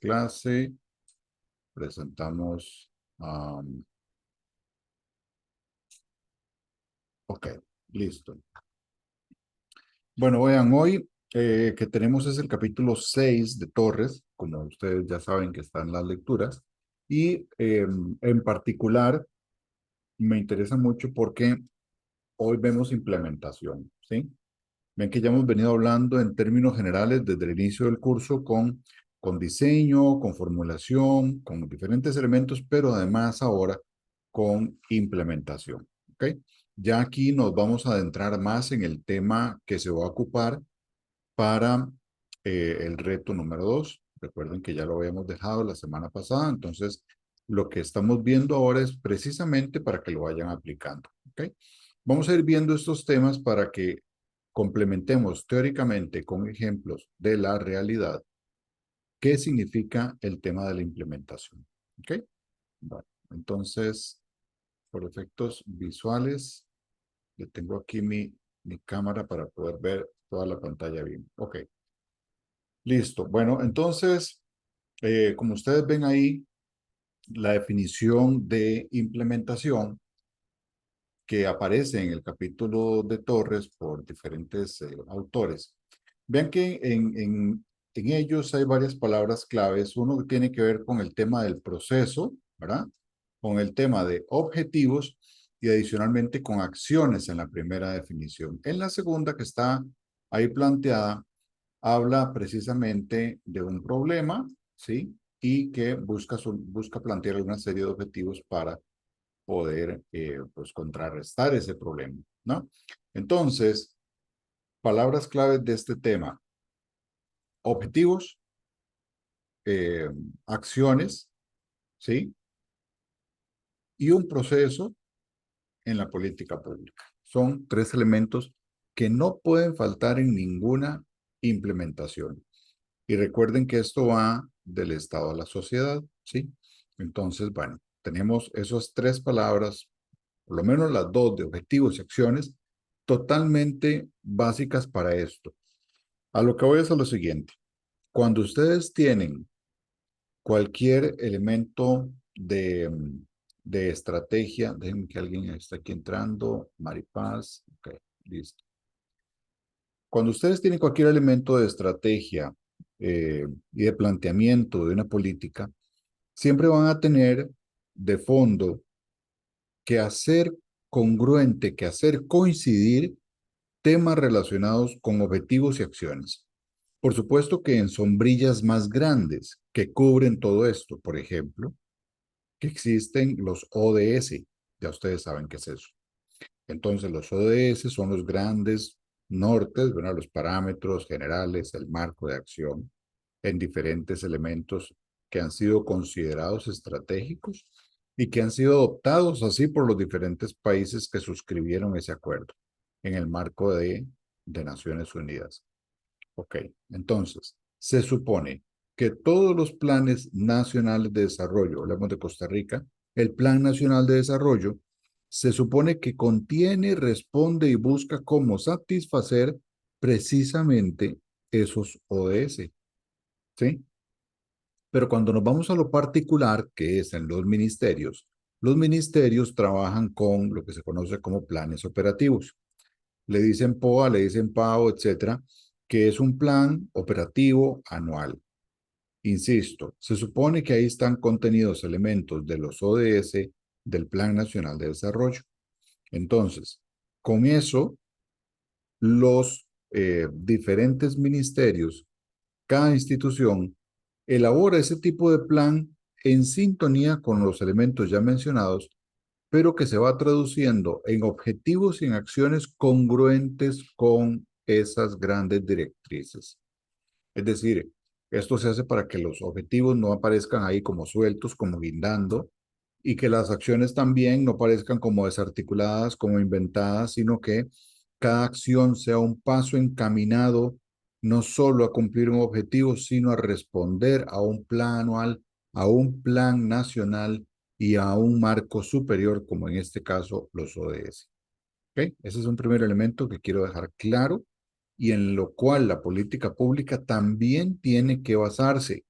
clase, presentamos, ok, listo. Bueno, vean, hoy que tenemos es el capítulo 6 de Torres, como ustedes ya saben que están las lecturas, y en particular me interesa mucho porque hoy vemos implementación, ¿sí? Ven que ya hemos venido hablando en términos generales desde el inicio del curso con diseño, con formulación, con diferentes elementos, pero además ahora con implementación. ¿Ok? Ya aquí nos vamos a adentrar más en el tema que se va a ocupar para el reto número 2. Recuerden que ya lo habíamos dejado la semana pasada, entonces lo que estamos viendo ahora es precisamente para que lo vayan aplicando. ¿Ok? Vamos a ir viendo estos temas para que complementemos teóricamente con ejemplos de la realidad qué significa el tema de la implementación. ¿Ok? Bueno, entonces, por efectos visuales, le tengo aquí mi cámara para poder ver toda la pantalla bien. Ok, listo. Bueno, entonces, como ustedes ven ahí, la definición de implementación que aparece en el capítulo de Torres por diferentes autores. Vean que en ellos hay varias palabras claves. Uno que tiene que ver con el tema del proceso, ¿verdad? Con el tema de objetivos y adicionalmente con acciones en la primera definición. En la segunda, que está ahí planteada, habla precisamente de un problema, ¿sí? Y que busca plantear una serie de objetivos para poder pues contrarrestar ese problema, ¿no? Entonces, palabras claves de este tema: objetivos, eh, acciones, ¿sí? Y un proceso en la política pública. Son tres elementos que no pueden faltar en ninguna implementación. Y recuerden que esto va del Estado a la sociedad, ¿sí? Entonces, bueno, tenemos esas tres palabras, por lo menos las dos de objetivos y acciones, totalmente básicas para esto. A lo que voy es a lo siguiente. Cuando ustedes tienen cualquier elemento de estrategia, dejen que alguien está aquí entrando, Maripaz, ok, listo. Cuando ustedes tienen cualquier elemento de estrategia y de planteamiento de una política, siempre van a tener de fondo que hacer congruente, que hacer coincidir temas relacionados con objetivos y acciones. Por supuesto que en sombrillas más grandes que cubren todo esto, por ejemplo, que existen los ODS. Ya ustedes saben qué es eso. Entonces, los ODS son los grandes nortes, bueno, los parámetros generales, el marco de acción en diferentes elementos que han sido considerados estratégicos y que han sido adoptados así por los diferentes países que suscribieron ese acuerdo en el marco de Naciones Unidas. Ok, entonces, se supone que todos los planes nacionales de desarrollo, hablamos de Costa Rica, el Plan Nacional de Desarrollo, se supone que contiene, responde y busca cómo satisfacer precisamente esos ODS, ¿sí? Pero cuando nos vamos a lo particular, que es en los ministerios trabajan con lo que se conoce como planes operativos. Le dicen POA, le dicen PAO, etcétera, que es un plan operativo anual. Insisto, se supone que ahí están contenidos elementos de los ODS del Plan Nacional de Desarrollo. Entonces, con eso, los diferentes ministerios, cada institución, elabora ese tipo de plan en sintonía con los elementos ya mencionados, pero que se va traduciendo en objetivos y en acciones congruentes con esas grandes directrices. Es decir, esto se hace para que los objetivos no aparezcan ahí como sueltos, como guindando, y que las acciones también no parezcan como desarticuladas, como inventadas, sino que cada acción sea un paso encaminado no solo a cumplir un objetivo, sino a responder a un plan anual, a un plan nacional y a un marco superior, como en este caso los ODS. ¿Okay? Ese es un primer elemento que quiero dejar claro y en lo cual la política pública también tiene que basarse.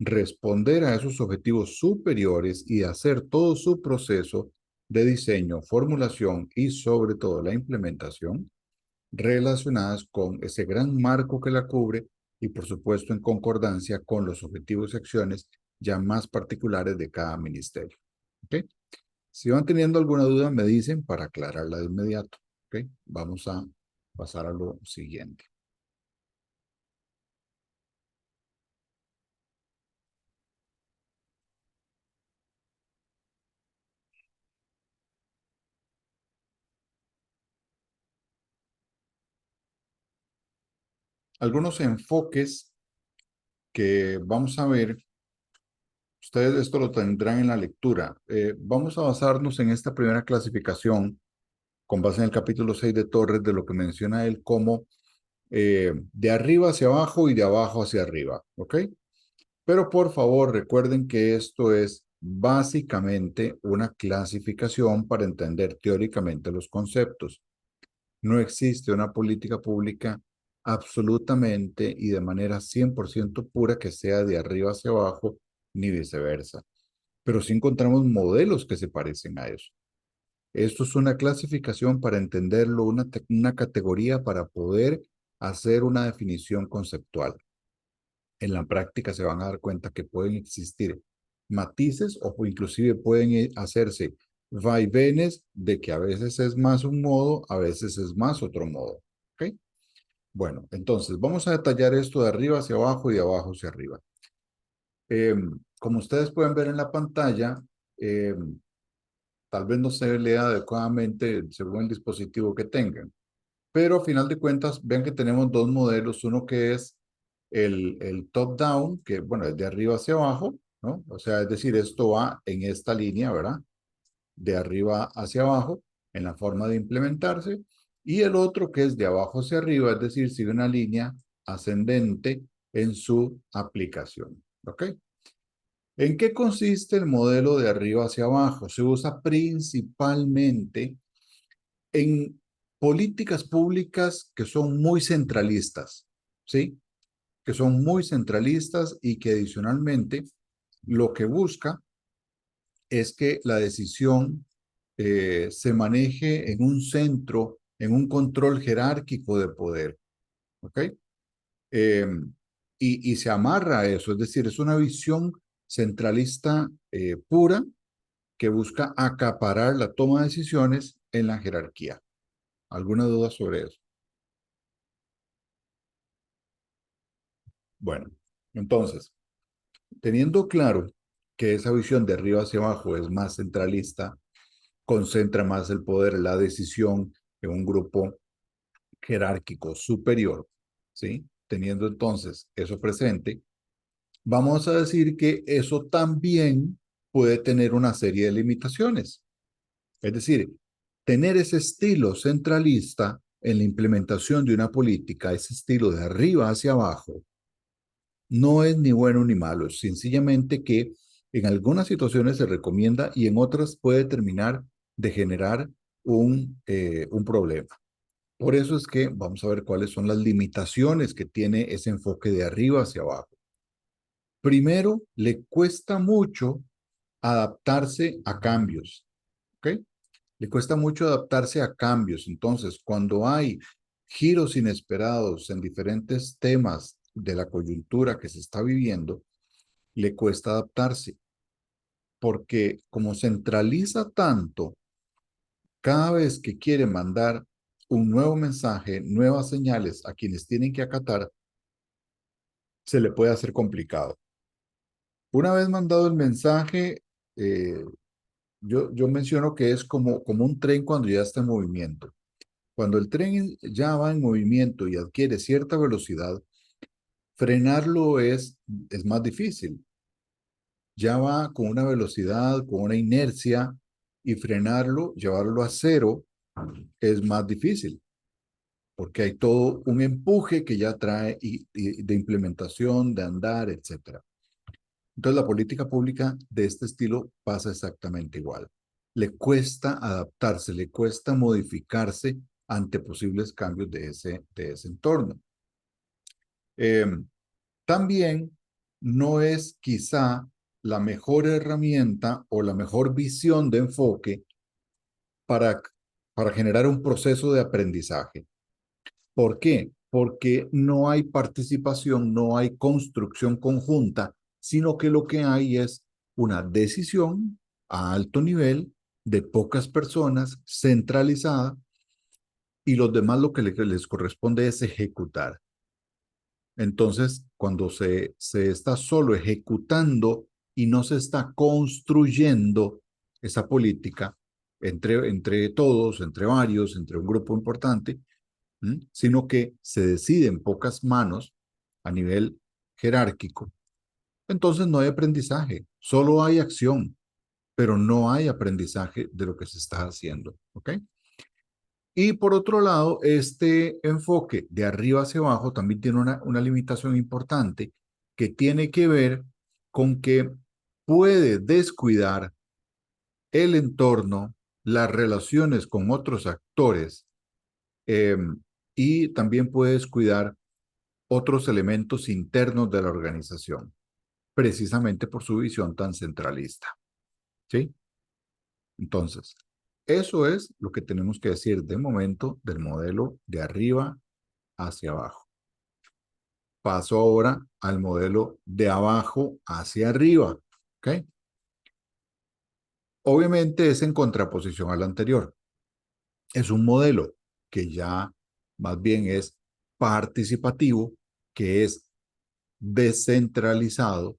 responder a esos objetivos superiores y hacer todo su proceso de diseño, formulación y sobre todo la implementación relacionadas con ese gran marco que la cubre y por supuesto en concordancia con los objetivos y acciones ya más particulares de cada ministerio. ¿Ok? Si van teniendo alguna duda, me dicen para aclararla de inmediato. ¿Ok? Vamos a pasar a lo siguiente. Algunos enfoques que vamos a ver, ustedes esto lo tendrán en la lectura. Vamos a basarnos en esta primera clasificación con base en el capítulo 6 de Torres, de lo que menciona él como de arriba hacia abajo y de abajo hacia arriba, ¿ok? Pero por favor recuerden que esto es básicamente una clasificación para entender teóricamente los conceptos. No existe una política pública absolutamente y de manera 100% pura que sea de arriba hacia abajo ni viceversa. Pero sí encontramos modelos que se parecen a eso. Esto es una clasificación para entenderlo, una categoría para poder hacer una definición conceptual. En la práctica se van a dar cuenta que pueden existir matices o inclusive pueden hacerse vaivenes de que a veces es más un modo, a veces es más otro modo. ¿Ok? Bueno, entonces vamos a detallar esto de arriba hacia abajo y de abajo hacia arriba. Como ustedes pueden ver en la pantalla, eh, tal vez no se lea adecuadamente según el dispositivo que tengan, pero a final de cuentas, vean que tenemos dos modelos, uno que es el top-down, que bueno, es de arriba hacia abajo, ¿no? O sea, es decir, esto va en esta línea, ¿verdad? De arriba hacia abajo, en la forma de implementarse, y el otro que es de abajo hacia arriba, es decir, sigue una línea ascendente en su aplicación, ¿ok? ¿En qué consiste el modelo de arriba hacia abajo? Se usa principalmente en políticas públicas que son muy centralistas, ¿sí? Que son muy centralistas y que adicionalmente lo que busca es que la decisión se maneje en un centro, en un control jerárquico de poder, ¿ok? Eh, y se amarra a eso, es decir, es una visión centralista pura que busca acaparar la toma de decisiones en la jerarquía. ¿Alguna duda sobre eso? Bueno, entonces, teniendo claro que esa visión de arriba hacia abajo es más centralista, concentra más el poder, la decisión en un grupo jerárquico superior, ¿sí? Teniendo entonces eso presente, vamos a decir que eso también puede tener una serie de limitaciones. Es decir, tener ese estilo centralista en la implementación de una política, ese estilo de arriba hacia abajo, no es ni bueno ni malo, es sencillamente que en algunas situaciones se recomienda y en otras puede terminar de generar un problema. Por eso es que vamos a ver cuáles son las limitaciones que tiene ese enfoque de arriba hacia abajo. Primero, le cuesta mucho adaptarse a cambios, ¿ok? Le cuesta mucho adaptarse a cambios. Entonces, cuando hay giros inesperados en diferentes temas de la coyuntura que se está viviendo, le cuesta adaptarse, porque como centraliza tanto, cada vez que quiere mandar un nuevo mensaje, nuevas señales a quienes tienen que acatar, se le puede hacer complicado. Una vez mandado el mensaje, eh, yo menciono que es como un tren cuando ya está en movimiento. Cuando el tren ya va en movimiento y adquiere cierta velocidad, frenarlo es más difícil. Ya va con una velocidad, con una inercia, y frenarlo, llevarlo a cero, es más difícil, porque hay todo un empuje que ya trae y de implementación, de andar, etcétera. Entonces, la política pública de este estilo pasa exactamente igual. Le cuesta adaptarse, le cuesta modificarse ante posibles cambios de ese entorno. Eh, También no es quizá la mejor herramienta o la mejor visión de enfoque para, para generar un proceso de aprendizaje. ¿Por qué? Porque no hay participación, no hay construcción conjunta, sino que lo que hay es una decisión a alto nivel de pocas personas, centralizada, y los demás lo que les corresponde es ejecutar. Entonces, cuando se está solo ejecutando y no se está construyendo esa política entre todos, entre varios, entre un grupo importante, sino que se decide en pocas manos a nivel jerárquico, entonces no hay aprendizaje, solo hay acción, pero no hay aprendizaje de lo que se está haciendo, ¿ok? Y por otro lado, este enfoque de arriba hacia abajo también tiene una limitación importante que tiene que ver con que puede descuidar el entorno, las relaciones con otros actores, eh, y también puede descuidar otros elementos internos de la organización, precisamente por su visión tan centralista, ¿sí? Entonces, eso es lo que tenemos que decir de momento del modelo de arriba hacia abajo. Paso ahora al modelo de abajo hacia arriba, ¿ok? Obviamente es en contraposición al anterior. Es un modelo que ya más bien es participativo, que es descentralizado,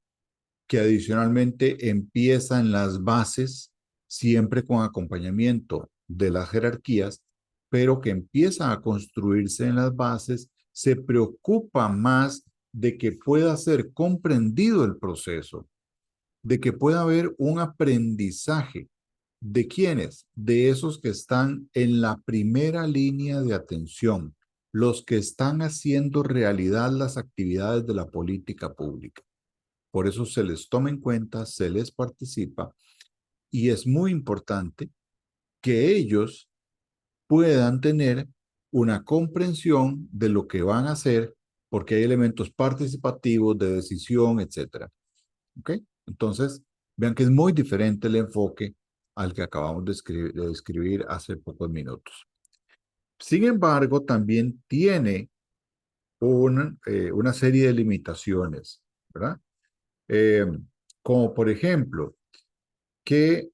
que adicionalmente empieza en las bases, siempre con acompañamiento de las jerarquías, pero que empieza a construirse en las bases, se preocupa más de que pueda ser comprendido el proceso, de que pueda haber un aprendizaje. ¿De quiénes? De esos que están en la primera línea de atención, los que están haciendo realidad las actividades de la política pública. Por eso se les toma en cuenta, se les participa y es muy importante que ellos puedan tener una comprensión de lo que van a hacer porque hay elementos participativos de decisión, etcétera. ¿Ok? Entonces, vean que es muy diferente el enfoque al que acabamos de describir hace pocos minutos. Sin embargo, también tiene una serie de limitaciones, ¿verdad? Eh, Como por ejemplo, que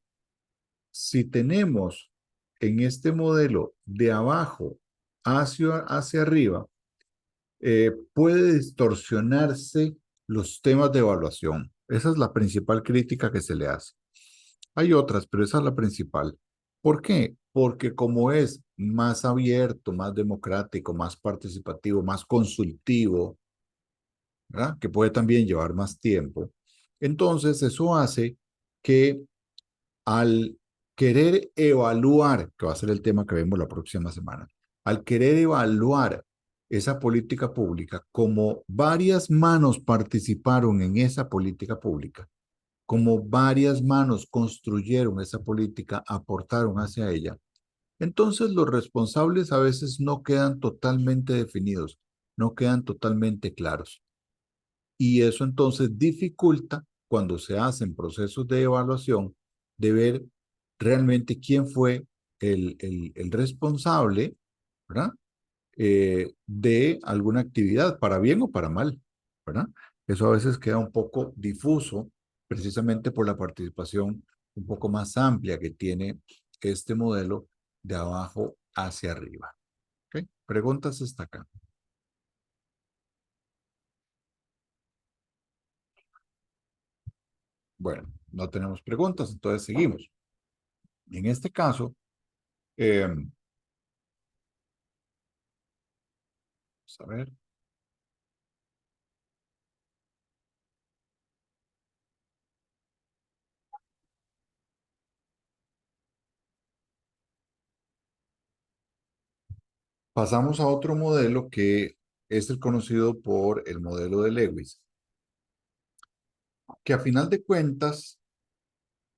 si tenemos en este modelo de abajo hacia arriba, puede distorsionarse los temas de evaluación. Esa es la principal crítica que se le hace. Hay otras, pero esa es la principal. ¿Por qué? Porque como es más abierto, más democrático, más participativo, más consultivo, ¿verdad? Que puede también llevar más tiempo, entonces eso hace que al querer evaluar, que va a ser el tema que vemos la próxima semana, al querer evaluar esa política pública, como varias manos participaron en esa política pública, como varias manos construyeron esa política, aportaron hacia ella, entonces los responsables a veces no quedan totalmente definidos, no quedan totalmente claros. Y eso entonces dificulta cuando se hacen procesos de evaluación de ver realmente quién fue el responsable, ¿verdad? De alguna actividad, para bien o para mal, ¿verdad? Eso a veces queda un poco difuso, precisamente por la participación un poco más amplia que tiene este modelo de abajo hacia arriba. ¿Ok? Preguntas hasta acá. Bueno, no tenemos preguntas, entonces seguimos. En este caso, vamos a ver, pasamos a otro modelo que es el conocido por el modelo de Lewis, que a final de cuentas,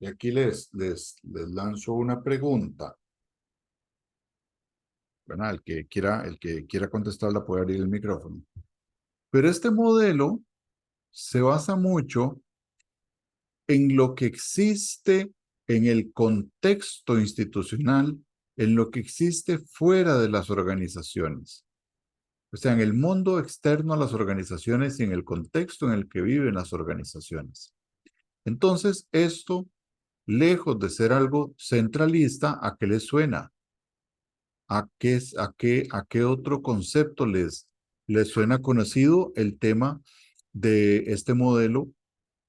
y aquí les lanzo una pregunta, ¿verdad? El que quiera contestarla puede abrir el micrófono. Pero este modelo se basa mucho en lo que existe en el contexto institucional, en lo que existe fuera de las organizaciones. O sea, en el mundo externo a las organizaciones y en el contexto en el que viven las organizaciones. Entonces, esto, lejos de ser algo centralista, ¿a qué les suena? ¿A qué otro concepto les suena conocido el tema de este modelo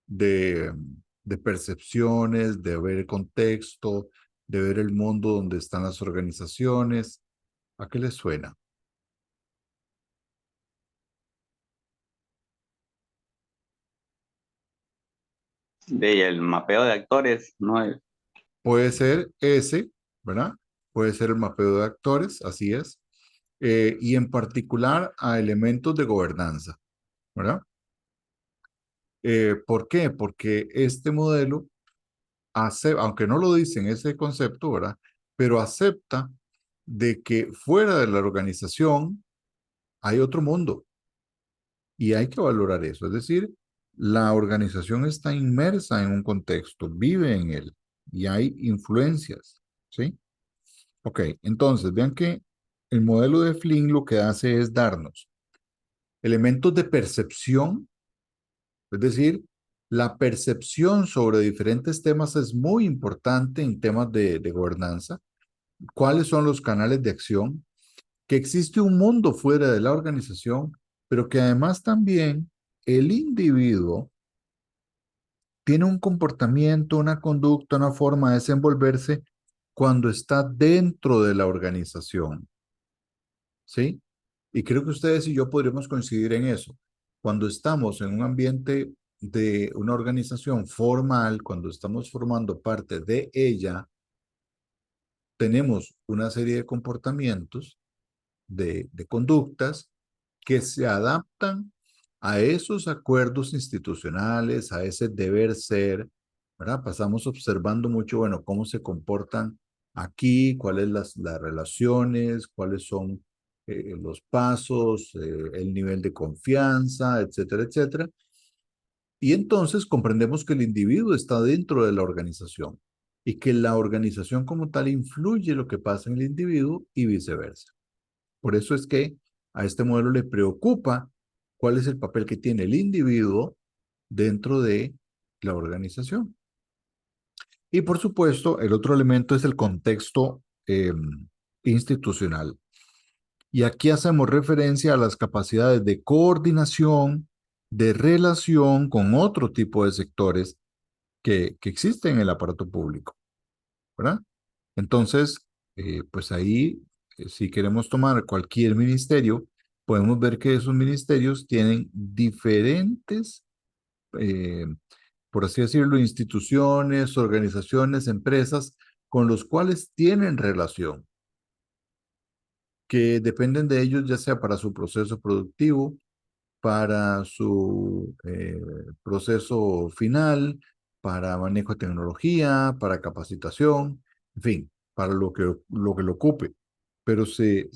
de, de percepciones, de ver el contexto, de ver el mundo donde están las organizaciones? ¿A qué les suena? De el mapeo de actores, ¿no? Puede ser ese, ¿verdad? Puede ser el mapeo de actores, así es. Y en particular a elementos de gobernanza, ¿verdad? ¿Por qué? Porque este modelo hace, aunque no lo dicen ese concepto, ¿verdad? Pero acepta de que fuera de la organización hay otro mundo y hay que valorar eso. Es decir, la organización está inmersa en un contexto, vive en él y hay influencias, ¿sí? Ok, entonces vean que el modelo de Flynn lo que hace es darnos elementos de percepción, es decir, la percepción sobre diferentes temas es muy importante en temas de gobernanza. ¿Cuáles son los canales de acción? Que existe un mundo fuera de la organización, pero que además también el individuo tiene un comportamiento, una conducta, una forma de desenvolverse cuando está dentro de la organización. ¿Sí? Y creo que ustedes y yo podríamos coincidir en eso. Cuando estamos en un ambiente de una organización formal, cuando estamos formando parte de ella, tenemos una serie de comportamientos, de conductas que se adaptan a esos acuerdos institucionales, a ese deber ser, ¿verdad? Pasamos observando mucho, bueno, cómo se comportan aquí, cuáles las relaciones, cuáles son los pasos, el nivel de confianza, etcétera, etcétera. Y entonces comprendemos que el individuo está dentro de la organización y que la organización como tal influye lo que pasa en el individuo y viceversa. Por eso es que a este modelo le preocupa cuál es el papel que tiene el individuo dentro de la organización. Y por supuesto, el otro elemento es el contexto institucional. Y aquí hacemos referencia a las capacidades de coordinación, de relación con otro tipo de sectores que existen en el aparato público, ¿verdad? Entonces, pues ahí, si queremos tomar cualquier ministerio, podemos ver que esos ministerios tienen diferentes, eh, por así decirlo, instituciones, organizaciones, empresas con los cuales tienen relación, que dependen de ellos ya sea para su proceso productivo, para su proceso final, para manejo de tecnología, para capacitación, en fin, para lo que lo ocupe. Pero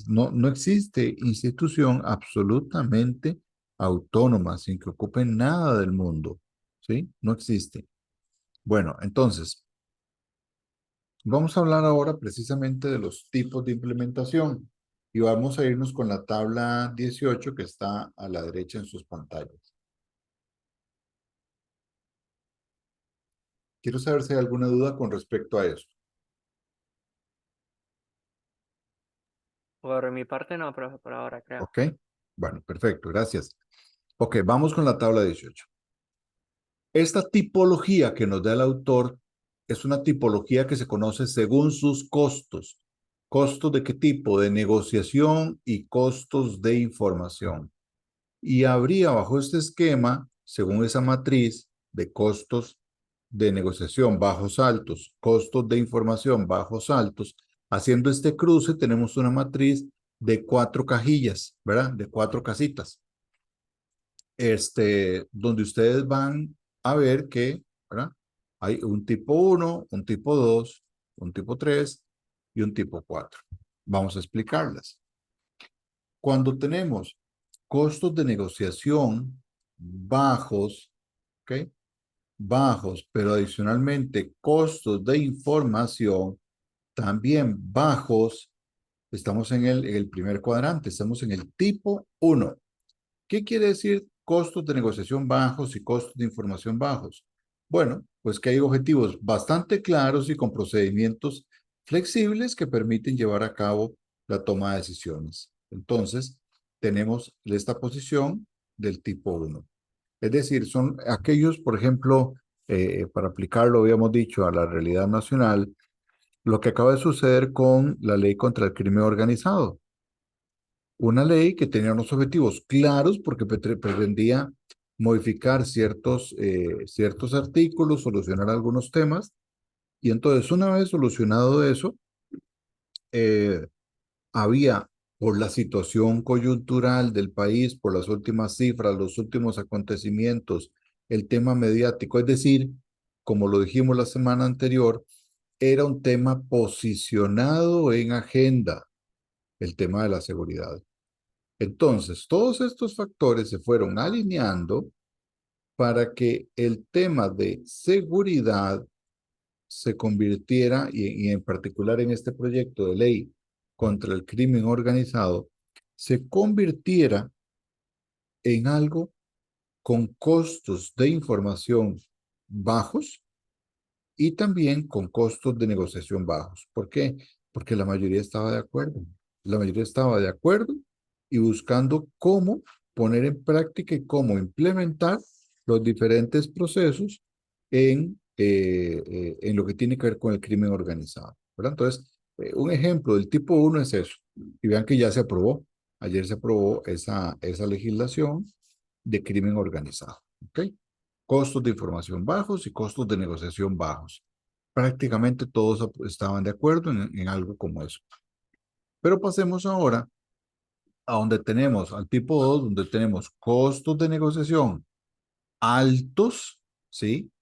no existe institución absolutamente autónoma, sin que ocupe nada del mundo, ¿sí? No existe. Bueno, entonces, vamos a hablar ahora precisamente de los tipos de implementación y vamos a irnos con la tabla 18 que está a la derecha en sus pantallas. Quiero saber si hay alguna duda con respecto a eso. Por mi parte no, profe, por ahora creo. ¿Ok? Bueno, perfecto, gracias. Ok, vamos con la tabla 18. Esta tipología que nos da el autor es una tipología que se conoce según sus costos. ¿Costos de qué tipo? De negociación y costos de información. Y habría bajo este esquema, según esa matriz de costos de negociación bajos altos, costos de información bajos altos, haciendo este cruce tenemos una matriz de 4 cajillas, ¿verdad? De 4 casitas, donde ustedes van a ver que, ¿verdad? Hay un tipo 1, un tipo 2, un tipo 3 y un tipo 4. Vamos a explicarlas. Cuando tenemos costos de negociación, bajos, ¿ok? Bajos, pero adicionalmente costos de información también bajos. Estamos en el primer cuadrante, estamos en el tipo uno. ¿Qué quiere decir costos de negociación bajos y costos de información bajos? Bueno, pues que hay objetivos bastante claros y con procedimientos flexibles que permiten llevar a cabo la toma de decisiones. Entonces, tenemos esta posición del tipo uno. Es decir, son aquellos, por ejemplo, para aplicarlo, habíamos dicho, a la realidad nacional, lo que acaba de suceder con la ley contra el crimen organizado. Una ley que tenía unos objetivos claros porque pretendía modificar ciertos artículos, solucionar algunos temas, y entonces una vez solucionado eso, eh, había, por la situación coyuntural del país, por las últimas cifras, los últimos acontecimientos, el tema mediático, es decir, como lo dijimos la semana anterior, era un tema posicionado en agenda, el tema de la seguridad. Entonces, todos estos factores se fueron alineando para que el tema de seguridad se convirtiera, y en particular en este proyecto de ley contra el crimen organizado, se convirtiera en algo con costos de información bajos y también con costos de negociación bajos. ¿Por qué? Porque la mayoría estaba de acuerdo. La mayoría estaba de acuerdo y buscando cómo poner en práctica y cómo implementar los diferentes procesos en lo que tiene que ver con el crimen organizado, ¿verdad? Entonces, un ejemplo del tipo uno es eso. Y vean que ya se aprobó. Ayer se aprobó esa legislación de crimen organizado. ¿Ok? Costos de información bajos y costos de negociación bajos. Prácticamente todos estaban de acuerdo en algo como eso. Pero pasemos ahora a donde tenemos, al tipo 2, donde tenemos costos de negociación altos, ¿sí?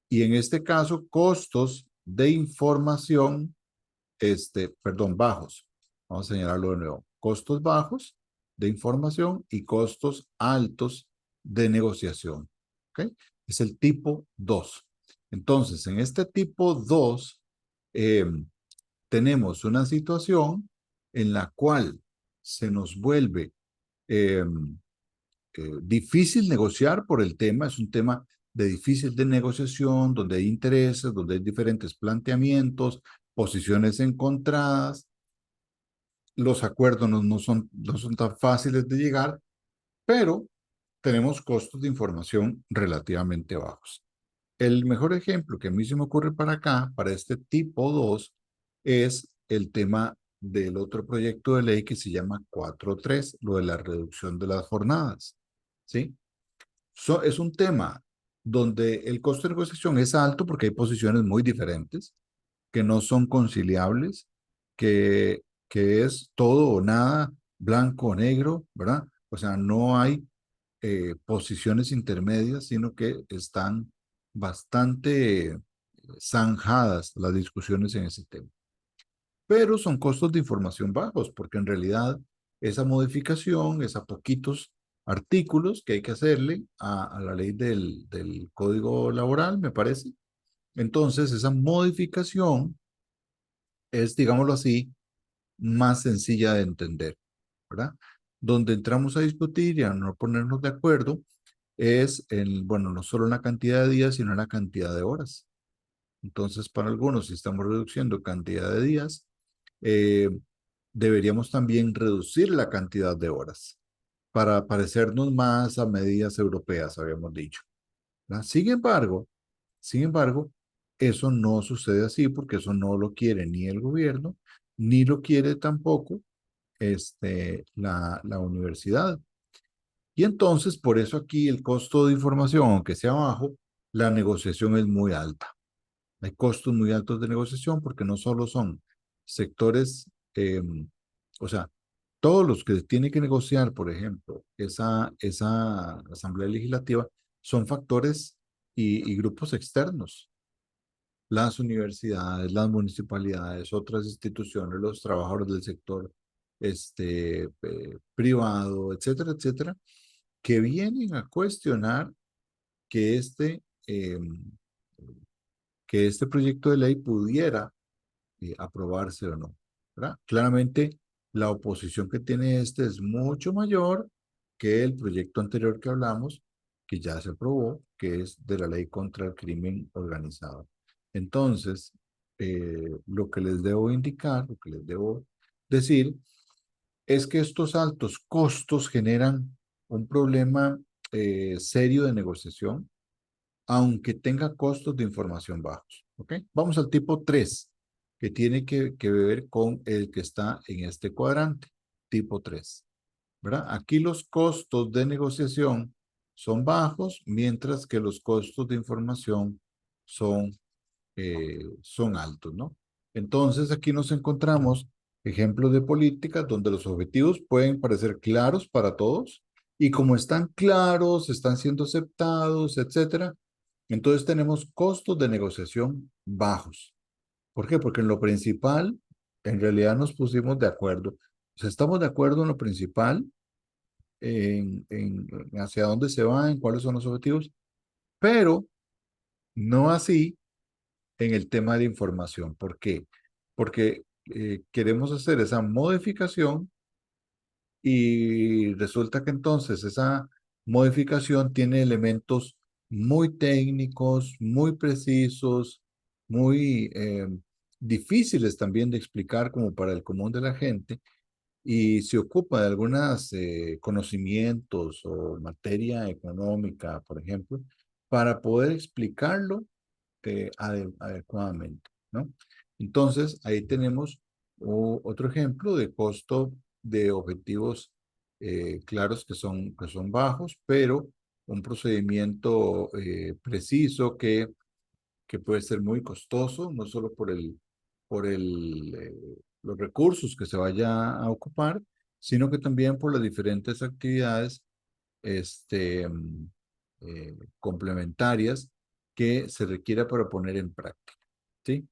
Y en este caso, costos de información, perdón, bajos. Vamos a señalarlo de nuevo. Costos bajos de información y costos altos de negociación. ¿Ok? Es el tipo 2. Entonces, en este tipo 2, eh, tenemos una situación en la cual se nos vuelve eh, difícil negociar por el tema, es un tema de difícil de negociación, donde hay intereses, donde hay diferentes planteamientos, posiciones encontradas, los acuerdos no son tan fáciles de llegar, pero tenemos costos de información relativamente bajos. El mejor ejemplo que a mí se me ocurre para acá, para este tipo 2, es el tema del otro proyecto de ley que se llama 4.3, lo de la reducción de las jornadas. ¿Sí? Es un tema donde el costo de negociación es alto porque hay posiciones muy diferentes, que no son conciliables, que es todo o nada, blanco o negro, ¿verdad? O sea, no hay posiciones intermedias, sino que están bastante zanjadas las discusiones en ese tema. Pero son costos de información bajos, porque en realidad esa modificación es a poquitos artículos que hay que hacerle a la ley del Código Laboral, me parece. Entonces, esa modificación es, digámoslo así, más sencilla de entender, ¿verdad? Donde entramos a discutir y a no ponernos de acuerdo es, bueno, no solo en la cantidad de días, sino en la cantidad de horas. Entonces, para algunos, si estamos reduciendo cantidad de días, eh, deberíamos también reducir la cantidad de horas para parecernos más a medidas europeas, habíamos dicho, ¿verdad? Sin embargo, eso no sucede así porque eso no lo quiere ni el gobierno, ni lo quiere tampoco la universidad. Y entonces, por eso aquí el costo de información, aunque sea bajo, la negociación es muy alta. Hay costos muy altos de negociación porque no solo son sectores, o sea, todos los que tienen que negociar, por ejemplo, esa asamblea legislativa, son factores y grupos externos. Las universidades, las municipalidades, otras instituciones, los trabajadores del sector privado, etcétera, etcétera, que vienen a cuestionar que que este proyecto de ley pudiera aprobarse o no, ¿verdad? Claramente, la oposición que tiene este es mucho mayor que el proyecto anterior que hablamos, que ya se aprobó, que es de la ley contra el crimen organizado. Entonces, lo que les debo indicar, lo que les debo decir, es que estos altos costos generan un problema serio de negociación, aunque tenga costos de información bajos. ¿Ok? Vamos al tipo 3, que tiene que ver con el que está en este cuadrante, tipo 3. ¿Verdad? Aquí los costos de negociación son bajos, mientras que los costos de información son, son altos, ¿no? Entonces aquí nos encontramos ejemplos de políticas donde los objetivos pueden parecer claros para todos y como están claros, están siendo aceptados, etcétera, entonces tenemos costos de negociación bajos. ¿Por qué? Porque en lo principal, en realidad nos pusimos de acuerdo. O sea, estamos de acuerdo en lo principal, en hacia dónde se va, en cuáles son los objetivos, pero no así en el tema de información. ¿Por qué? Porque queremos hacer esa modificación y resulta que entonces esa modificación tiene elementos muy técnicos, muy precisos, muy difíciles también de explicar como para el común de la gente y se ocupa de algunos conocimientos o materia económica, por ejemplo, para poder explicarlo adecuadamente, ¿no? Entonces, ahí tenemos otro ejemplo de costo de objetivos claros que son bajos, pero un procedimiento preciso que puede ser muy costoso, no solo por los recursos que se vaya a ocupar, sino que también por las diferentes actividades este, complementarias que se requiera para poner en práctica. ¿Sí?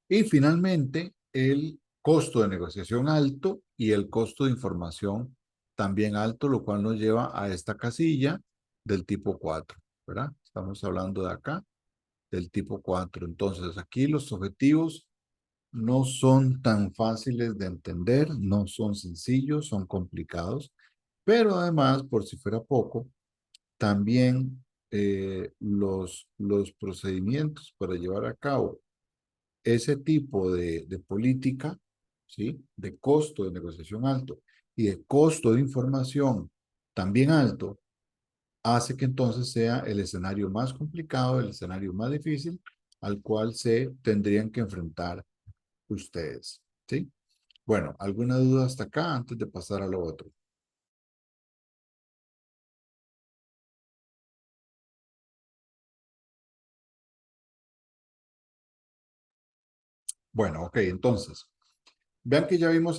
Y finalmente, el costo de negociación alto y el costo de información también alto, lo cual nos lleva a esta casilla del tipo 4, ¿verdad? Estamos hablando de acá, del tipo 4. Entonces, aquí los objetivos no son tan fáciles de entender, no son sencillos, son complicados, pero además, por si fuera poco, también los procedimientos para llevar a cabo ese tipo de política, ¿sí? De costo de negociación alto y de costo de información también alto, hace que entonces sea el escenario más complicado, el escenario más difícil al cual se tendrían que enfrentar ustedes, ¿sí? Bueno, ¿alguna duda hasta acá antes de pasar a lo otro? Bueno, ok, entonces, vean que eh, ya vimos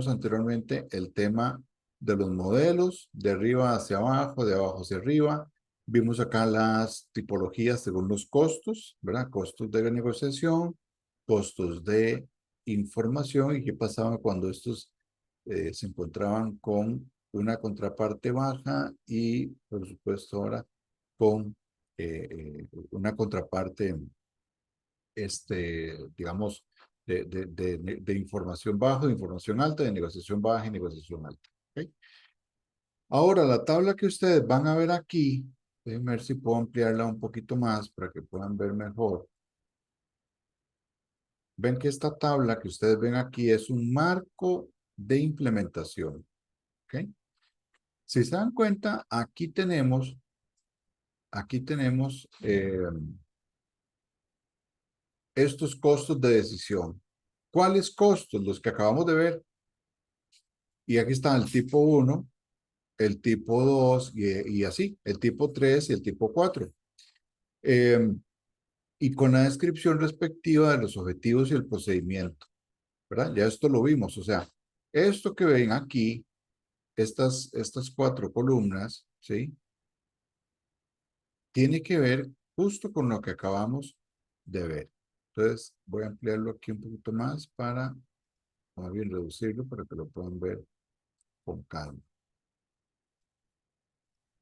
anteriormente el tema de los modelos, de arriba hacia abajo, de abajo hacia arriba. Vimos acá las tipologías según los costos, ¿verdad? Costos de negociación, costos de información y qué pasaba cuando estos se encontraban con una contraparte baja y, por supuesto, ahora con una contraparte digamos, de información baja, de información alta, de negociación baja y negociación alta. ¿Ok? Ahora, la tabla que ustedes van a ver aquí, déjenme ver si puedo ampliarla un poquito más para que puedan ver mejor. Ven que esta tabla que ustedes ven aquí es un marco de implementación. ¿Ok? Si se dan cuenta, aquí tenemos estos costos de decisión. ¿Cuáles costos? Los que acabamos de ver. Y aquí está el tipo 1, el tipo 2 y así, el tipo 3 y el tipo 4. Y con la descripción respectiva de los objetivos y el procedimiento, ¿verdad? Ya esto lo vimos, o sea, esto que ven aquí, estas cuatro columnas, ¿sí? Tiene que ver justo con lo que acabamos de ver. Entonces, voy a ampliarlo aquí un poquito más para, más bien reducirlo para que lo puedan ver con calma.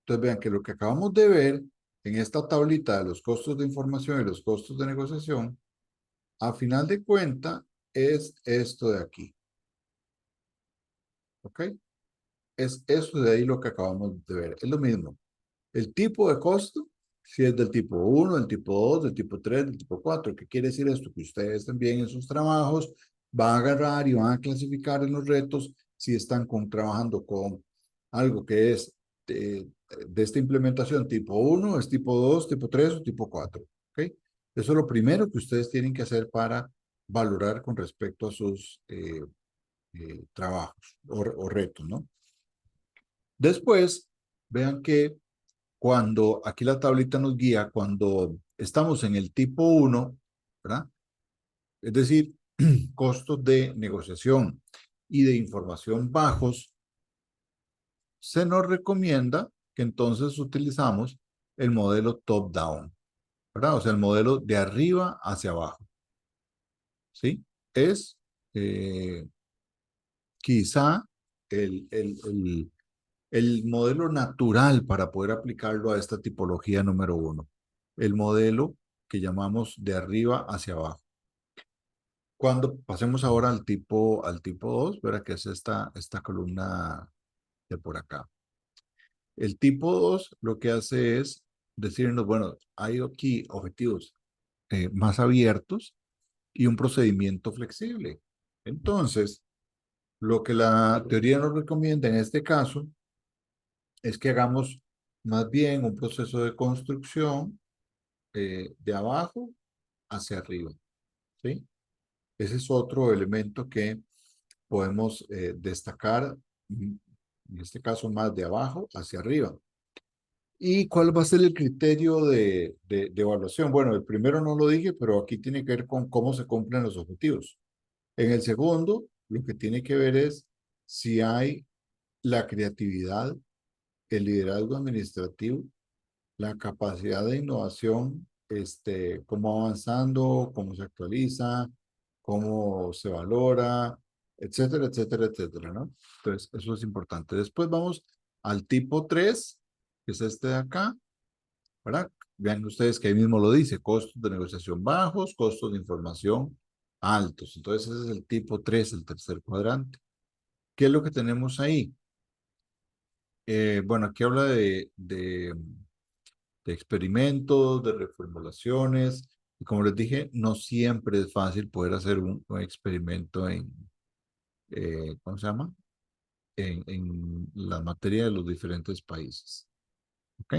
Entonces vean que lo que acabamos de ver en esta tablita de los costos de información y los costos de negociación, a final de cuenta es esto de aquí. ¿Ok? Es eso de ahí lo que acabamos de ver. Es lo mismo. El tipo de costo, si es del tipo 1, del tipo 2, del tipo 3, del tipo 4. ¿Qué quiere decir esto? Que ustedes también en sus trabajos van a agarrar y van a clasificar en los retos si están trabajando con algo que es de esta implementación tipo 1, es tipo 2, tipo 3 o tipo 4. ¿Ok? Eso es lo primero que ustedes tienen que hacer para valorar con respecto a sus trabajos o retos, ¿no? Después, vean que cuando aquí la tablita nos guía, cuando estamos en el tipo 1, ¿verdad? Es decir, costos de negociación y de información bajos, se nos recomienda que entonces utilizamos el modelo top-down, ¿verdad? O sea, el modelo de arriba hacia abajo, ¿sí? Es quizá el, el, el, el modelo natural para poder aplicarlo a esta tipología número 1. El modelo que llamamos de arriba hacia abajo. Cuando pasemos ahora al tipo 2, verá que es esta columna de por acá. El tipo 2 lo que hace es decirnos, bueno, hay aquí objetivos más abiertos y un procedimiento flexible. Entonces, lo que la teoría nos recomienda en este caso es que hagamos más bien un proceso de construcción de abajo hacia arriba, ¿sí? Ese es otro elemento que podemos destacar, en este caso más de abajo hacia arriba. ¿Y cuál va a ser el criterio de evaluación? Bueno, el primero no lo dije, pero aquí tiene que ver con cómo se cumplen los objetivos. En el segundo, lo que tiene que ver es si hay la creatividad, el liderazgo administrativo, la capacidad de innovación, cómo avanzando, cómo se actualiza, cómo se valora, etcétera, etcétera, etcétera, ¿no? Entonces, eso es importante. Después vamos al tipo 3, que es este de acá, ¿verdad? Vean ustedes que ahí mismo lo dice, costos de negociación bajos, costos de información altos. Entonces, ese es el tipo 3, el tercer cuadrante. ¿Qué es lo que tenemos ahí? Bueno, aquí habla de experimentos, de reformulaciones. Y como les dije, no siempre es fácil poder hacer un experimento en, ¿cómo se llama? La materia de los diferentes países. ¿Ok?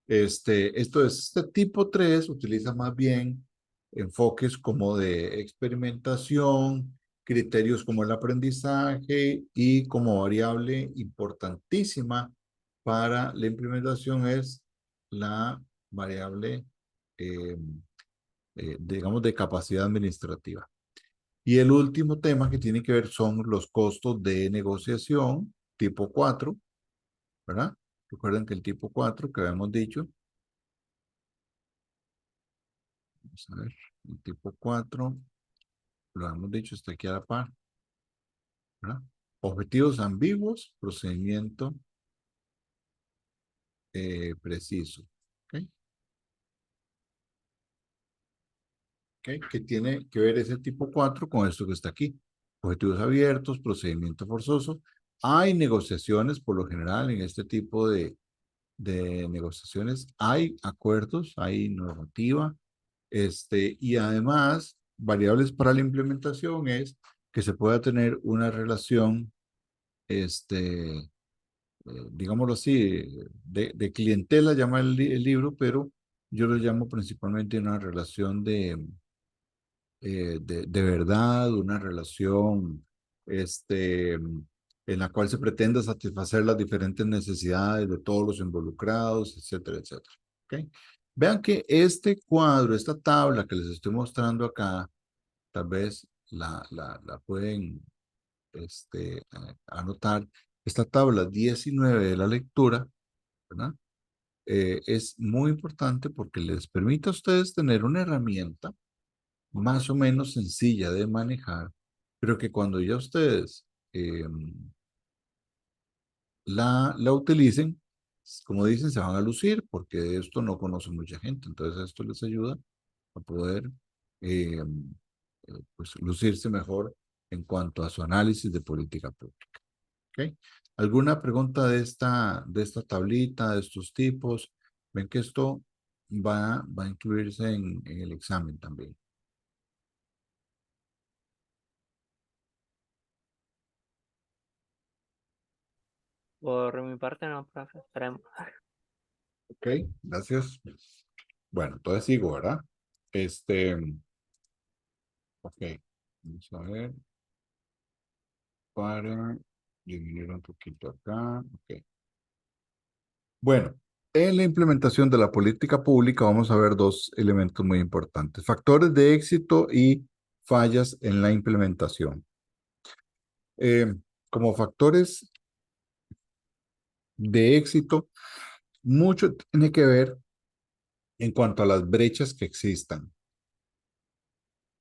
Esto es, este tipo 3 utiliza más bien enfoques como de experimentación, criterios como el aprendizaje y como variable importantísima para la implementación es la variable, eh, digamos, de capacidad administrativa. Y el último tema que tiene que ver son los costos de negociación tipo 4, ¿verdad? Recuerden que el tipo 4 que habíamos dicho, vamos a ver, el tipo 4, lo hemos dicho, está aquí a la par, ¿verdad? Objetivos ambiguos, procedimiento preciso. ¿Ok? ¿Ok? Que tiene que ver ese tipo 4 con esto que está aquí. Objetivos abiertos, procedimiento forzoso. Hay negociaciones, por lo general, en este tipo de negociaciones. Hay acuerdos, hay normativa. Y además, variables para la implementación es que se pueda tener una relación, digámoslo así, de clientela, llama el libro, pero yo lo llamo principalmente una relación de verdad, una relación en la cual se pretenda satisfacer las diferentes necesidades de todos los involucrados, etcétera, etcétera. ¿Okay? Vean que este cuadro, esta tabla que les estoy mostrando acá, tal vez la pueden anotar. Esta tabla 19 de la lectura, ¿verdad? Es muy importante porque les permite a ustedes tener una herramienta más o menos sencilla de manejar, pero que cuando ya ustedes la utilicen, como dicen, se van a lucir porque de esto no conoce mucha gente. Entonces esto les ayuda a poder pues, lucirse mejor en cuanto a su análisis de política pública. ¿Ok? ¿Alguna pregunta de esta tablita, de estos tipos? Ven que esto va a incluirse en el examen también. Por mi parte no, profe, esperemos. Ok, gracias. Bueno, entonces sigo, ¿verdad? Ok, vamos a ver para disminuir un poquito acá. Ok. Bueno, en la implementación de la política pública vamos a ver dos elementos muy importantes, factores de éxito y fallas en la implementación. Eh, Como factores de éxito, mucho tiene que ver en cuanto a las brechas que existan.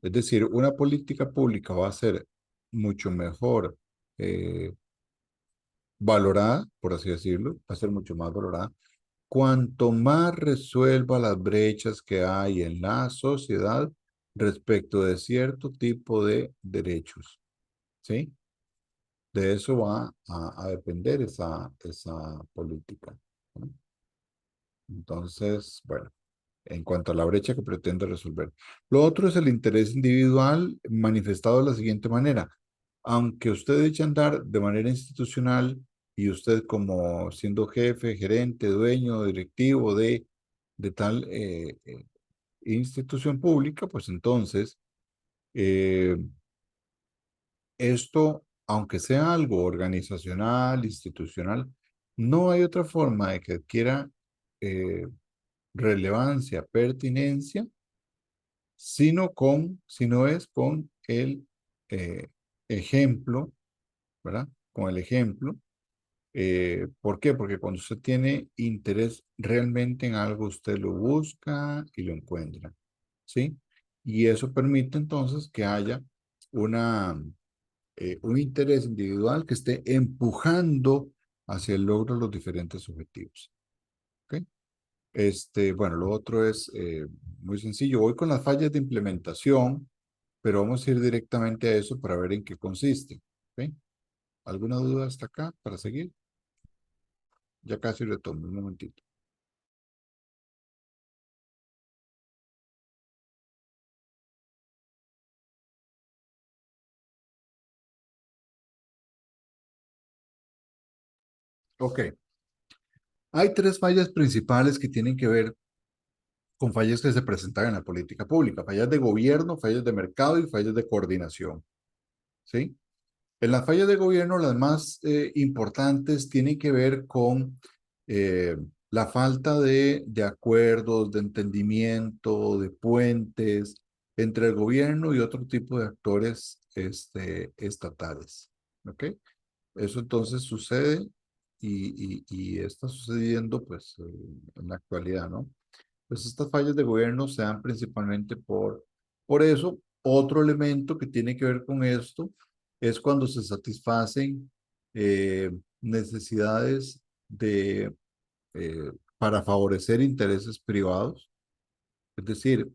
Es decir, una política pública va a ser mucho mejor valorada, por así decirlo, va a ser mucho más valorada, cuanto más resuelva las brechas que hay en la sociedad respecto de cierto tipo de derechos, ¿sí? De eso va a depender esa política, ¿no? Entonces, bueno, en cuanto a la brecha que pretende resolver. Lo otro es el interés individual manifestado de la siguiente manera. Aunque usted eche a andar de manera institucional y usted como siendo jefe, gerente, dueño, directivo de tal institución pública, pues entonces eh, esto, aunque sea algo organizacional, institucional, no hay otra forma de que adquiera eh, relevancia, pertinencia, sino es con el eh, ejemplo, ¿verdad? Con el ejemplo. ¿Por qué? Porque cuando usted tiene interés realmente en algo, usted lo busca y lo encuentra, ¿sí? Y eso permite entonces que haya una, un interés individual que esté empujando hacia el logro de los diferentes objetivos, ¿ok? Bueno, lo otro es muy sencillo. Voy con las fallas de implementación, pero vamos a ir directamente a eso para ver en qué consiste. ¿Ok? ¿Alguna duda hasta acá para seguir? Ya casi retomo, un momentito. Ok. Hay tres fallas principales que tienen que ver con fallas que se presentan en la política pública. Fallas de gobierno, fallas de mercado y fallas de coordinación. ¿Sí? En las fallas de gobierno, las más importantes tienen que ver con eh, la falta de acuerdos, de entendimiento, de puentes entre el gobierno y otro tipo de actores estatales. ¿Ok? Eso entonces sucede y está sucediendo pues en la actualidad, ¿no? Pues estas fallas de gobierno se dan principalmente por eso. Otro elemento que tiene que ver con esto es cuando se satisfacen necesidades de, para favorecer intereses privados. Es decir,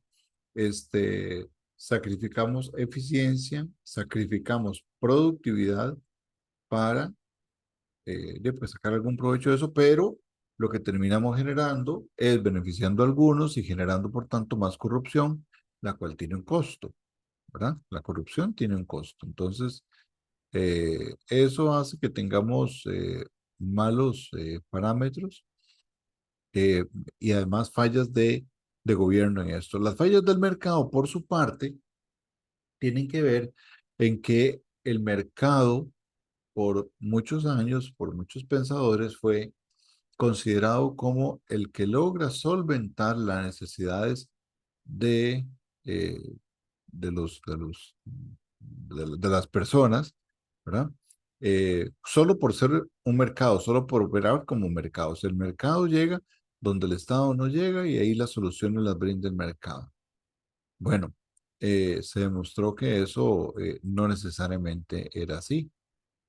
sacrificamos eficiencia, sacrificamos productividad para pues sacar algún provecho de eso, pero lo que terminamos generando es beneficiando a algunos y generando, por tanto, más corrupción, la cual tiene un costo, ¿verdad? La corrupción tiene un costo. Entonces, eso hace que tengamos malos parámetros eh, y además fallas de gobierno en esto. Las fallas del mercado, por su parte, tienen que ver en que el mercado, por muchos años, por muchos pensadores, fue considerado como el que logra solventar las necesidades de, eh, de las personas, ¿verdad? Solo por ser un mercado, solo por operar como mercado. O sea, el mercado llega donde el Estado no llega y ahí las soluciones las brinda el mercado. Bueno, se demostró que eso no necesariamente era así,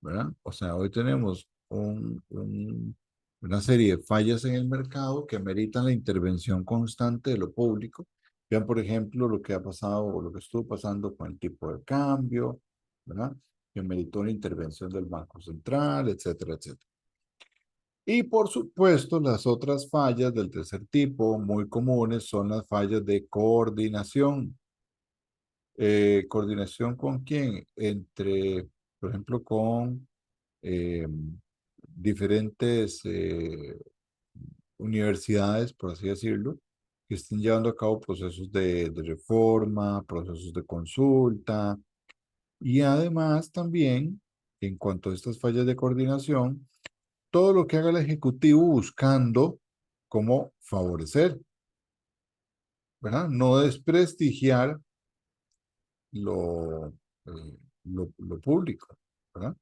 ¿verdad? O sea, hoy tenemos una serie de fallas en el mercado que ameritan la intervención constante de lo público. Vean, por ejemplo, lo que ha pasado o lo que estuvo pasando con el tipo de cambio, ¿verdad? Que meritó una intervención del Banco Central, etcétera, etcétera. Y por supuesto, las otras fallas del tercer tipo, muy comunes, son las fallas de coordinación. ¿Coordinación con quién? Entre, por ejemplo, con diferentes universidades, por así decirlo, que estén llevando a cabo procesos de reforma, procesos de consulta, y además también, en cuanto a estas fallas de coordinación, todo lo que haga el Ejecutivo buscando cómo favorecer, ¿verdad? No desprestigiar lo, lo público, ¿verdad?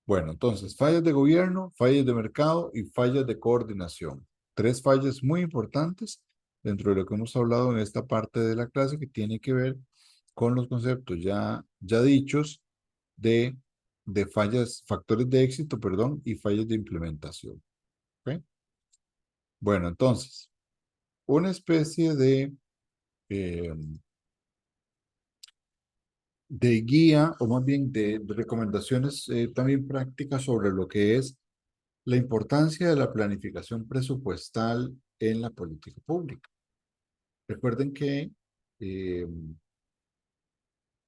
Bueno, entonces, fallas de gobierno, fallas de mercado y fallas de coordinación. Tres fallas muy importantes dentro de lo que hemos hablado en esta parte de la clase que tiene que ver con los conceptos ya dichos de, de fallas, factores de éxito, perdón, y fallas de implementación. ¿Ok? Bueno, entonces, una especie eh, de guía o más bien de recomendaciones también prácticas sobre lo que es la importancia de la planificación presupuestal en la política pública. Recuerden que eh,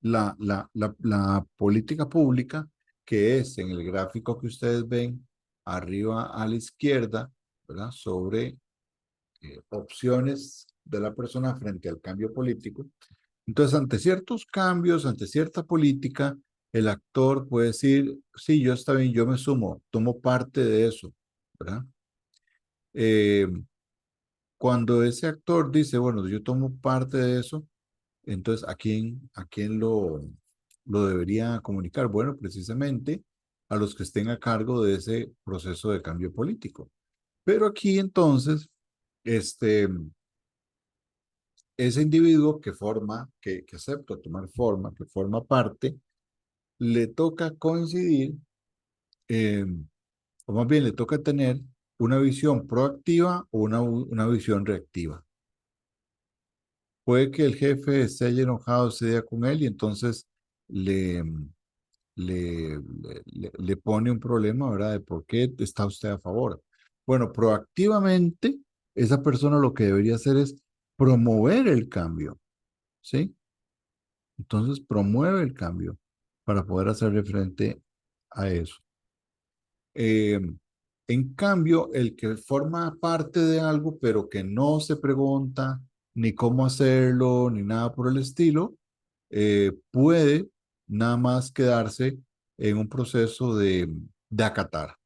la política pública, que es en el gráfico que ustedes ven arriba a la izquierda, ¿verdad? Sobre opciones de la persona frente al cambio político. Entonces, ante ciertos cambios, ante cierta política, el actor puede decir, sí, yo está bien, yo me sumo, tomo parte de eso, ¿verdad? Eh, Cuando ese actor dice, bueno, yo tomo parte de eso, entonces, a quién lo debería comunicar? Bueno, precisamente a los que estén a cargo de ese proceso de cambio político. Pero aquí entonces, este, ese individuo que acepta tomar forma, que forma parte, le toca coincidir, eh, o más bien le toca tener una visión proactiva o una visión reactiva. Puede que el jefe esté ahí enojado ese día con él y entonces le, le pone un problema, ¿verdad? De por qué está usted a favor. Bueno, proactivamente, esa persona lo que debería hacer es promover el cambio, ¿sí? Entonces promueve el cambio para poder hacerle frente a eso. Eh, en cambio, el que forma parte de algo, pero que no se pregunta ni cómo hacerlo, ni nada por el estilo, puede nada más quedarse en un proceso de acatar,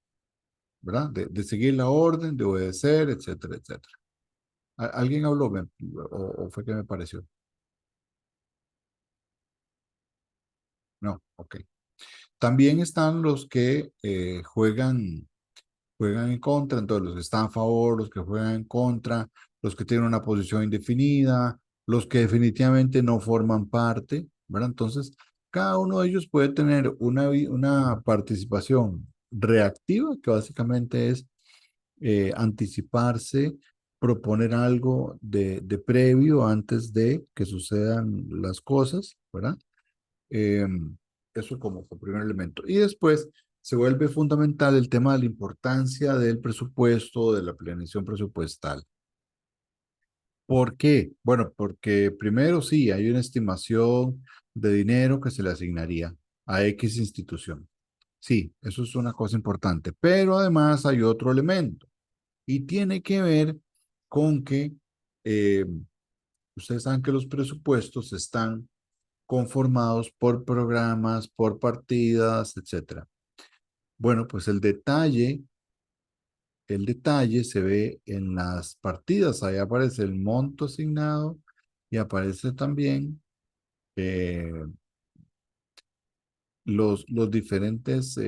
¿verdad? De seguir la orden, de obedecer, etcétera, etcétera. ¿Alguien habló o fue que me pareció? No, ok. También están los que juegan en contra, entonces los que están a favor, los que juegan en contra, los que tienen una posición indefinida, los que definitivamente no forman parte, ¿verdad? Entonces, cada uno de ellos puede tener una participación reactiva, que básicamente es anticiparse, proponer algo de previo antes de que sucedan las cosas, ¿verdad? Eh, Eso como primer elemento. Y después se vuelve fundamental el tema de la importancia del presupuesto, de la planeación presupuestal. ¿Por qué? Bueno, porque primero sí, hay una estimación de dinero que se le asignaría a X institución. Sí, eso es una cosa importante, pero además hay otro elemento y tiene que ver con que eh, ustedes saben que los presupuestos están conformados por programas, por partidas, etcétera. Bueno, pues el detalle se ve en las partidas. Ahí aparece el monto asignado y aparece también eh, los diferentes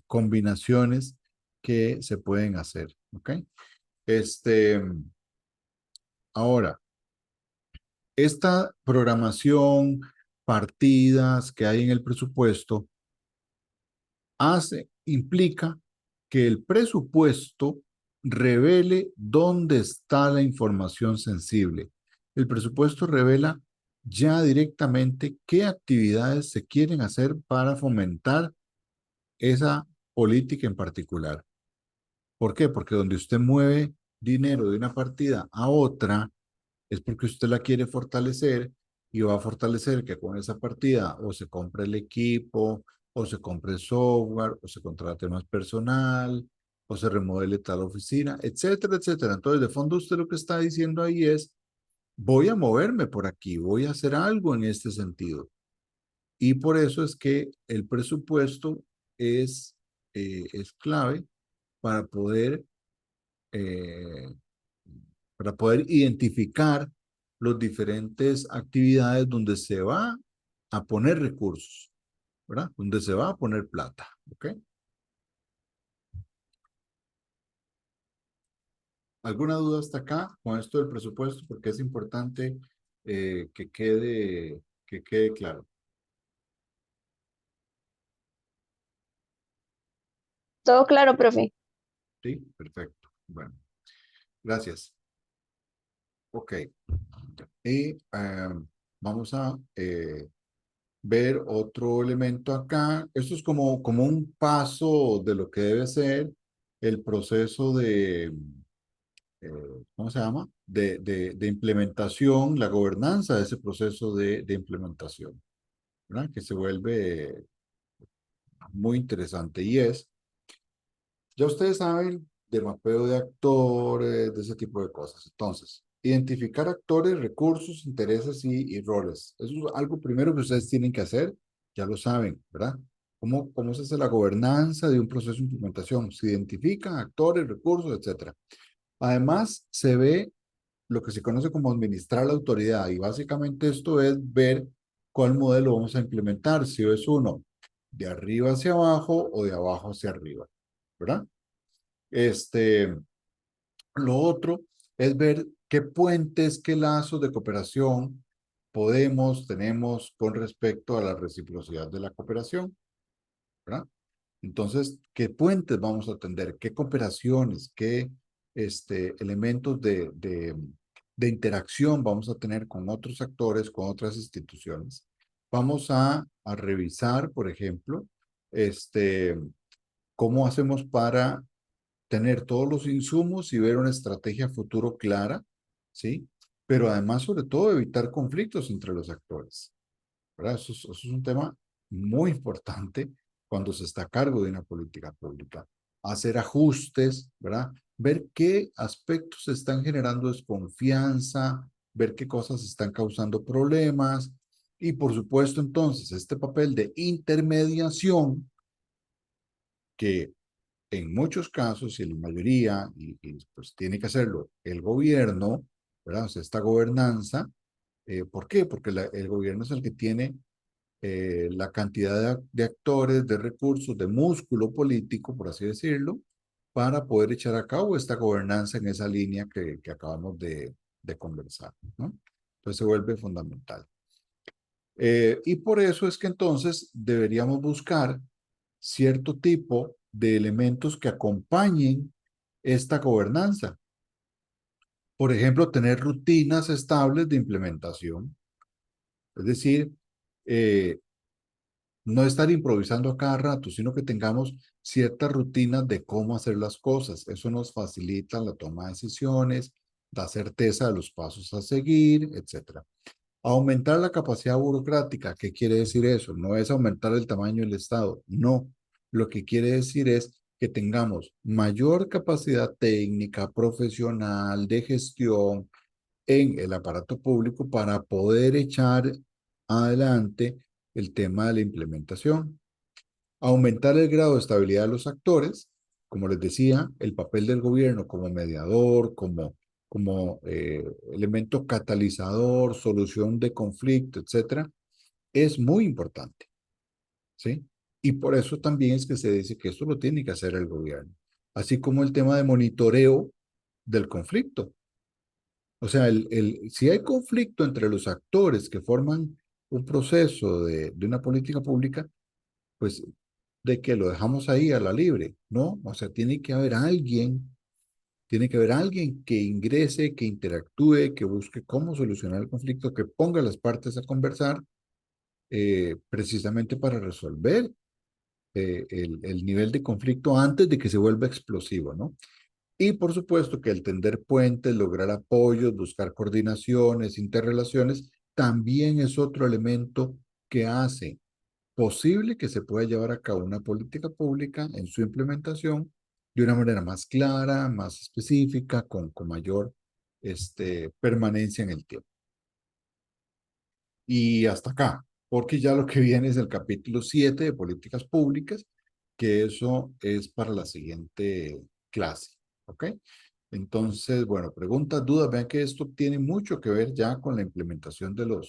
combinaciones que se pueden hacer. ¿Ok? Este, ahora, esta programación, partidas que hay en el presupuesto, implica que el presupuesto revele dónde está la información sensible. El presupuesto revela ya directamente qué actividades se quieren hacer para fomentar esa política en particular. ¿Por qué? Porque donde usted mueve dinero de una partida a otra, es porque usted la quiere fortalecer y va a fortalecer que con esa partida o se compre el equipo, o se compre software, o se contrate más personal, o se remodele tal oficina, etcétera, etcétera. Entonces, de fondo usted lo que está diciendo ahí es, voy a moverme por aquí, voy a hacer algo en este sentido. Y por eso es que el presupuesto es clave para poder eh, para poder identificar las diferentes actividades donde se va a poner recursos, ¿verdad? Donde se va a poner plata, ¿ok? ¿Alguna duda hasta acá con esto del presupuesto? Porque es importante que quede claro. Todo claro, profe. ¿Sí? Perfecto. Bueno, gracias. Ok. Y vamos a ver otro elemento acá. Esto es como un paso de lo que debe ser el proceso ¿cómo se llama? De implementación, la gobernanza de ese proceso de implementación, ¿verdad? Que se vuelve muy interesante y ya ustedes saben de mapeo de actores, de ese tipo de cosas. Entonces, identificar actores, recursos, intereses y roles. Eso es algo primero que ustedes tienen que hacer, ya lo saben, ¿verdad? ¿Cómo se hace la gobernanza de un proceso de implementación? Se identifican actores, recursos, etcétera. Además, se ve lo que se conoce como administrar la autoridad y básicamente esto es ver cuál modelo vamos a implementar, si es uno de arriba hacia abajo o de abajo hacia arriba, ¿verdad? Este, lo otro es ver qué puentes, qué lazos de cooperación tenemos con respecto a la reciprocidad de la cooperación, ¿verdad? Entonces, ¿qué puentes vamos a atender? ¿Qué cooperaciones? ¿Qué elementos de interacción vamos a tener con otros actores, con otras instituciones? Vamos a revisar, por ejemplo, cómo hacemos para tener todos los insumos y ver una estrategia futuro clara, ¿sí? Pero además, sobre todo, evitar conflictos entre los actores, ¿verdad? Eso es un tema muy importante cuando se está a cargo de una política pública. Hacer ajustes, ¿verdad? Ver qué aspectos están generando desconfianza, ver qué cosas están causando problemas y, por supuesto, entonces, este papel de intermediación que en muchos casos y en la mayoría, pues tiene que hacerlo el gobierno, ¿verdad? O sea, esta gobernanza, ¿por qué? Porque el gobierno es el que tiene la cantidad de actores, de recursos, de músculo político, por así decirlo, para poder echar a cabo esta gobernanza en esa línea que acabamos de conversar, ¿no? Entonces se vuelve fundamental. Y por eso es que entonces deberíamos buscar cierto tipo de elementos que acompañen esta gobernanza. Por ejemplo, tener rutinas estables de implementación. Es decir, eh, no estar improvisando a cada rato, sino que tengamos ciertas rutinas de cómo hacer las cosas. Eso nos facilita la toma de decisiones, da certeza de los pasos a seguir, etcétera. Aumentar la capacidad burocrática, ¿qué quiere decir eso? No es aumentar el tamaño del Estado, no. Lo que quiere decir es que tengamos mayor capacidad técnica, profesional, de gestión en el aparato público para poder echar adelante el tema de la implementación. Aumentar el grado de estabilidad de los actores, como les decía, el papel del gobierno como mediador, como elemento catalizador, solución de conflicto, etcétera, es muy importante, ¿sí? Y por eso también es que se dice que esto lo tiene que hacer el gobierno, así como el tema de monitoreo del conflicto. O sea, si hay conflicto entre los actores que forman un proceso de una política pública, pues de que lo dejamos ahí a la libre, ¿no? O sea, tiene que haber alguien que ingrese, que interactúe, que busque cómo solucionar el conflicto, que ponga a las partes a conversar, precisamente para resolver el nivel de conflicto antes de que se vuelva explosivo, ¿no? Y por supuesto que el tender puentes, lograr apoyos, buscar coordinaciones, interrelaciones, también es otro elemento que hace posible que se pueda llevar a cabo una política pública en su implementación de una manera más clara, más específica, con mayor permanencia en el tiempo. Y hasta acá, porque ya lo que viene es el capítulo 7 de políticas públicas, que eso es para la siguiente clase, ¿ok? Entonces, bueno, preguntas, dudas, vean que esto tiene mucho que ver ya con la implementación o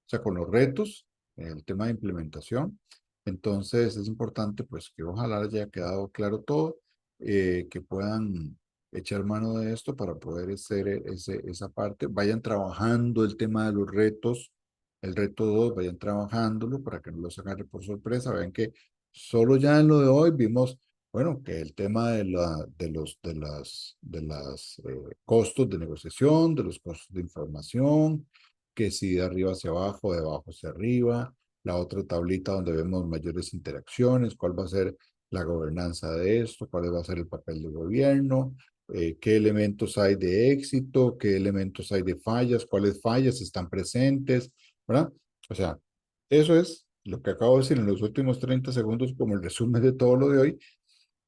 sea, con los retos, el tema de implementación. Entonces, es importante, pues, que ojalá haya quedado claro todo, que puedan echar mano de esto para poder hacer esa parte. Vayan trabajando el tema de los retos, el reto 2, vayan trabajándolo para que no los agarre por sorpresa. Vean que solo ya en lo de hoy vimos, bueno, que el tema de las costos de negociación, de los costos de información, que si de arriba hacia abajo, de abajo hacia arriba, la otra tablita donde vemos mayores interacciones, cuál va a ser la gobernanza de esto, cuál va a ser el papel del gobierno, qué elementos hay de éxito, qué elementos hay de fallas, cuáles fallas están presentes, ¿verdad? O sea, eso es lo que acabo de decir en los últimos 30 segundos como el resumen de todo lo de hoy,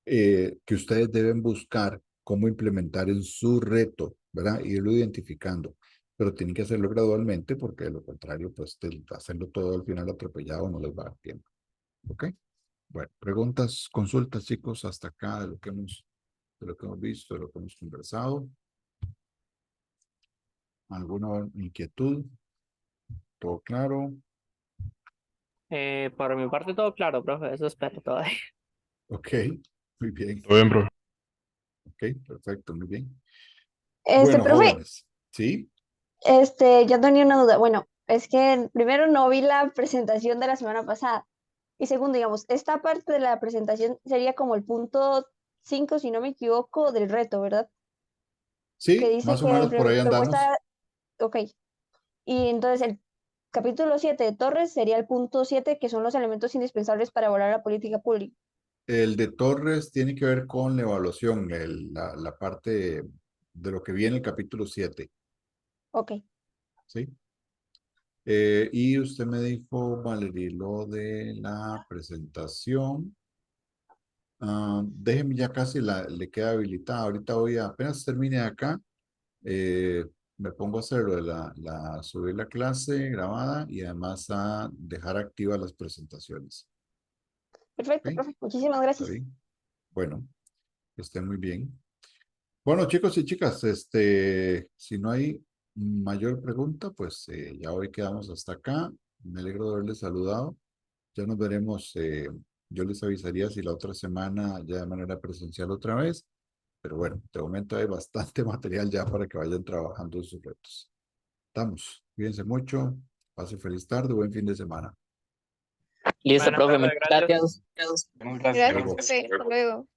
que ustedes deben buscar cómo implementar en su reto, ¿verdad? Irlo identificando, pero tienen que hacerlo gradualmente porque de lo contrario, pues hacerlo todo al final atropellado no les va a dar tiempo, ¿ok? Bueno, preguntas, consultas, chicos, hasta acá de lo que hemos visto, de lo que hemos conversado. ¿Alguna inquietud? ¿Todo claro? Por mi parte todo claro, profe, eso espero todavía. Ok, muy bien. Todo bien, bro. Ok, perfecto, muy bien. Este, Bueno, profe, jóvenes, ¿sí? yo tenía una duda. Bueno, es que primero no vi la presentación de la semana pasada. Y segundo, digamos, esta parte de la presentación sería como el punto 5 si no me equivoco, del reto, ¿verdad? Que Sí, dice más o que menos por ahí andamos. propuesta, ok. Y entonces el capítulo 7 de Torres sería el punto 7 que son los elementos indispensables para evaluar la política pública. El de Torres tiene que ver con la evaluación, la parte de lo que viene el capítulo 7, Ok, ¿sí? Y usted me dijo, Valerie, lo de la presentación. Déjeme ya casi le queda habilitada. Ahorita apenas termine acá, eh, me pongo a hacer lo de subir la clase grabada y además a dejar activas las presentaciones. perfecto, ¿Ok? profe. Muchísimas ¿Está gracias. bien? Bueno, que esté muy bien. Bueno, chicos y chicas, si no hay mayor pregunta, pues ya hoy quedamos hasta acá. Me alegro de haberles saludado. Ya nos veremos. Yo les avisaría si la otra semana ya de manera presencial otra vez. Pero bueno, de momento hay bastante material ya para que vayan trabajando en sus retos. Estamos. Cuídense mucho. Pase feliz tarde. Buen fin de semana. Listo, Bueno, profe, profe, muchas gracias. gracias. Muchas Hasta gracias. Gracias, luego. profe. Hasta luego.